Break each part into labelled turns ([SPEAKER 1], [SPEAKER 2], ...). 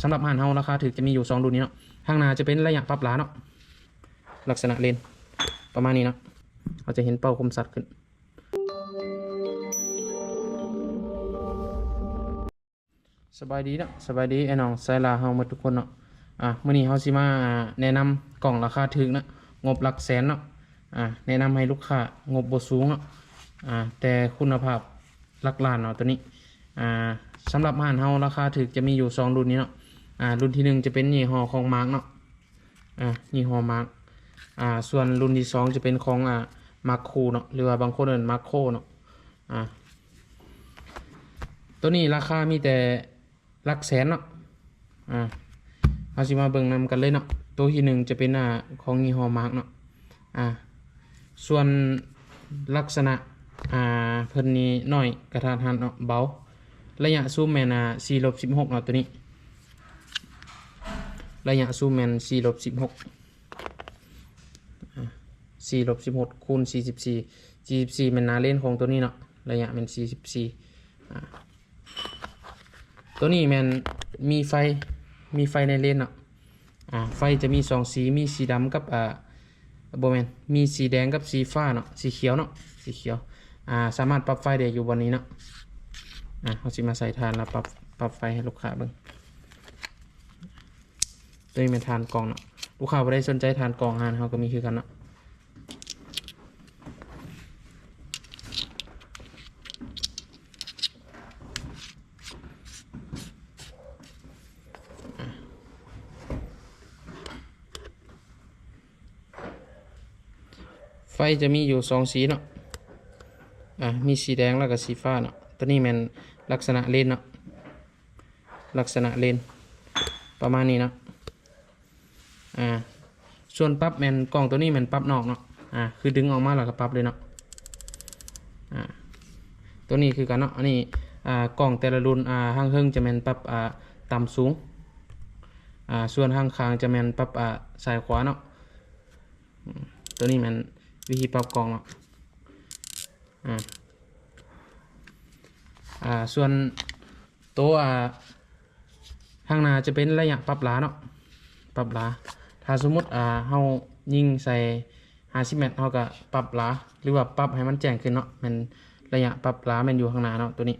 [SPEAKER 1] สำหรับหันเฮาราคาถือจะมีอยู่2รุ่นนี้เนาะข้างหน้าจะเป็นระยะปรับล้าเนาะลักษณะเลนประมาณนี้เนาะเราจะเห็นเป้าคมสัตว์ขึ้นสบายดีเนาะสบายดีไอ้น้องไซลาเฮาหมดทุกคนเนาะมื้อนี้เฮาสิมาแนะนำกล่องราคาถูกนะงบหลักแสนเนาะแนะนำให้ลูกค้างบบ่สูงเนาะแต่คุณภาพหลักล้านเนาะตัวนี้สำหรับร้านเฮาราคาถูกจะมีอยู่2รุ่นนี้เนาะรุ่นที่1จะเป็นยี่ห้อของมาร์กเนาะยี่ห้อมาร์กส่วนรุ่นที่2จะเป็นของมาร์คคูเนาะหรือว่าบางคนเอิ้นมาร์คโคเนาะตัวนี้ราคามีแต่หลักแสนเนาะเอาสิมาเบิ่งนำกันเลยเนาะตัวที่1จะเป็นของยี่ห้อมาร์กเนาะส่วนลักษณะเพิ่นนี้น้อยกระทัดรัดเนาะเบาระยะซูมแม่น4-16เนาะตัวนี้ระยะซูมแม่น4-16 4-16คูณ44เป็นหน้าเลนของตัวนี้เนาะระยะเป็น44ตัวนี้แม่นมีไฟในเลนเนาะไฟจะมี2สีมีสีดำกับบ่แม่นมีสีแดงกับสีฟ้าเนาะสีเขียวเนาะสีเขียวสามารถปรับไฟได้อยู่บนนี้เนาะเขาสิมาใส่ทานแล้วปรับไฟให้ลูกค้าเบิ่งตัวนี้เป็นทานกล่องเนาะลูกค้าบ่ได้สนใจทานกล่องเขาก็มีคือกันเนาะไฟจะมีอยู่2สีเนาะมีสีแดงแล้วก็สีฟ้าเนาะตัวนี้มันลักษณะเลนเนาะลักษณะเลนประมาณนี้เนาะส่วนปรับแมนกล่องตัวนี้มันปรับนอกเนาะคือดึงออกมาแล้วก็ปรับเลยเนาะตัวนี้คือกันเนาะอันนี้กล่องแต่ละรุ่นห้างเฮิงจะแมนปรับต่ำสูงส่วนห้างคางจะแมนปรับซ้ายขวาเนาะตัวนี้มันวิธีปรับกล่องเนาะส่วนตัวข้างหน้าจะเป็นระยะปรับล้าเนาะปรับล้าถ้าสมมติเฮายิงใส่50 เมตรเฮาก็ปรับล้าหรือว่าปรับให้มันแจ้งขึ้นเนาะมันระยะปรับล้ามันอยู่ข้างหน้าเนาะตัวนี้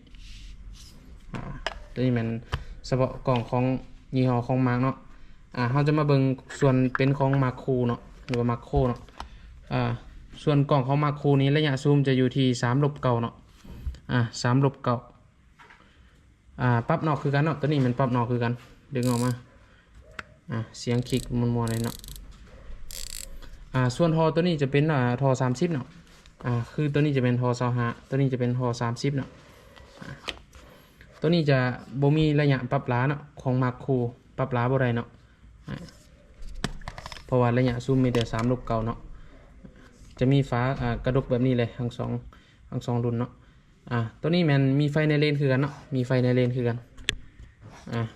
[SPEAKER 1] มันเฉพาะกล่องของยี่ห้อของมาร์กเนาะเฮาจะมาเบิ่งส่วนเป็นของมาร์คคูเนาะหรือว่ามาร์คโคเนาะส่วนกล่องของมาร์คคูนี้ระยะซูมจะอยู่ที่3-9เนาะ3-9ปรับนอกคือกันเนาะตัวนี้มันปรับนอกคือกันดึงออกมาเสียงคลิกมัวๆเลยเนาะส่วนทอตัวนี้จะเป็นทอ30เนาะคือตัวนี้จะเป็นทอ25ตัวนี้จะเป็นทอ30เนาะตัวนี้จะบ่มีระยะปรับล้าเนาะของมาร์คคูปรับล้าบ่ได้เนาะเพราะว่าระยะซูมมีแต่3-9เนาะจะมีฟ้ากระดกแบบนี้เลยทั้งสองรุ่นเนาะตัวนี้มันมีไฟในเลนคือกันเนาะมีไฟในเลนคือกัน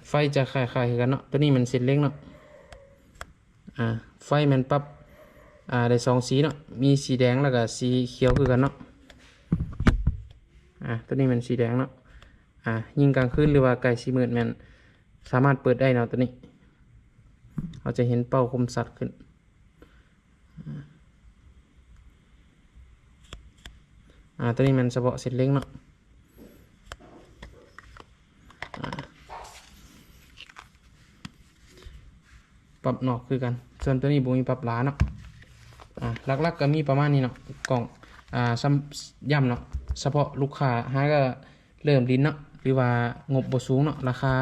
[SPEAKER 1] ไฟจะคล้ายๆคือกันเนาะตัวนี้มันเส้นเล็กเนาะไฟมันปรับได้2สีเนาะมีสีแดงแล้วก็สีเขียวคือกันเนาะตัวนี้มันสีแดงเนาะยิงกลางคืนหรือว่าไกลสีมืดมันสามารถเปิดได้เนาะตัวนี้เราจะเห็นเป้าคมสัตว์ขึ้นตัวนี้มันเฉพาะเส้นเล็กเนาะปรับนอกคือกันส่วนตัวนี้บ่มีปรับล้าเนาะหลักๆก็มีประมาณนี้เนาะกล่องย่ำเนาะเฉพาะลูกค้าก็เริ่มลิ้นเนาะหรือว่างบบ่สูงเนาะราคา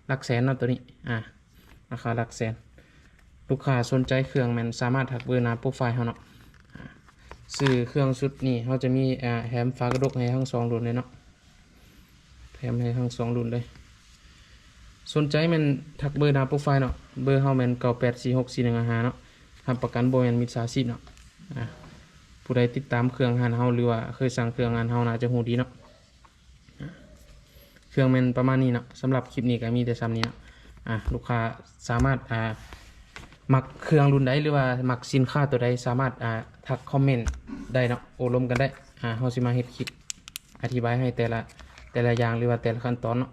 [SPEAKER 1] หลักแสนเนาะตัวนี้ราคาหลักแสนลูกค้าสนใจเครื่องมันสามารถทักเบอร์หน้าโปรไฟล์เขาเนาะซื้อเครื่องชุดนี้เขาจะมีแถมฝากระดกให้ทั้ง2รุ่นเลยเนาะแถมให้ทั้ง2รุ่นเลยสนใจมันทักเบอร์หน้าโปรไฟล์เนาะเบอร์เฮาแม่น98464155เนาะรับประกันบ่แม่นมิจฉาชีพเนาะผู้ใดติดตามเครื่องหันเฮาหรือว่าเคยสั่งเครื่องหันเฮาน่าจะฮู้ดีเนาะเครื่องแม่นประมาณนี้เนาะสำหรับคลิปนี้ก็มีแต่ซ้ำนี้เนาะลูกค้าสามารถมักเครื่องรุ่นใดหรือว่ามักสินค้าตัวใดสามารถทักคอมเมนต์ได้เนาะโอ้ลมกันได้เฮาสิมาเฮ็ดคลิปอธิบายให้แต่ละอย่างหรือว่าแต่ละขั้นตอนเนาะ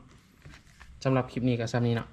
[SPEAKER 1] สำหรับคลิปนี้ก็ซ้ำนี้เนาะ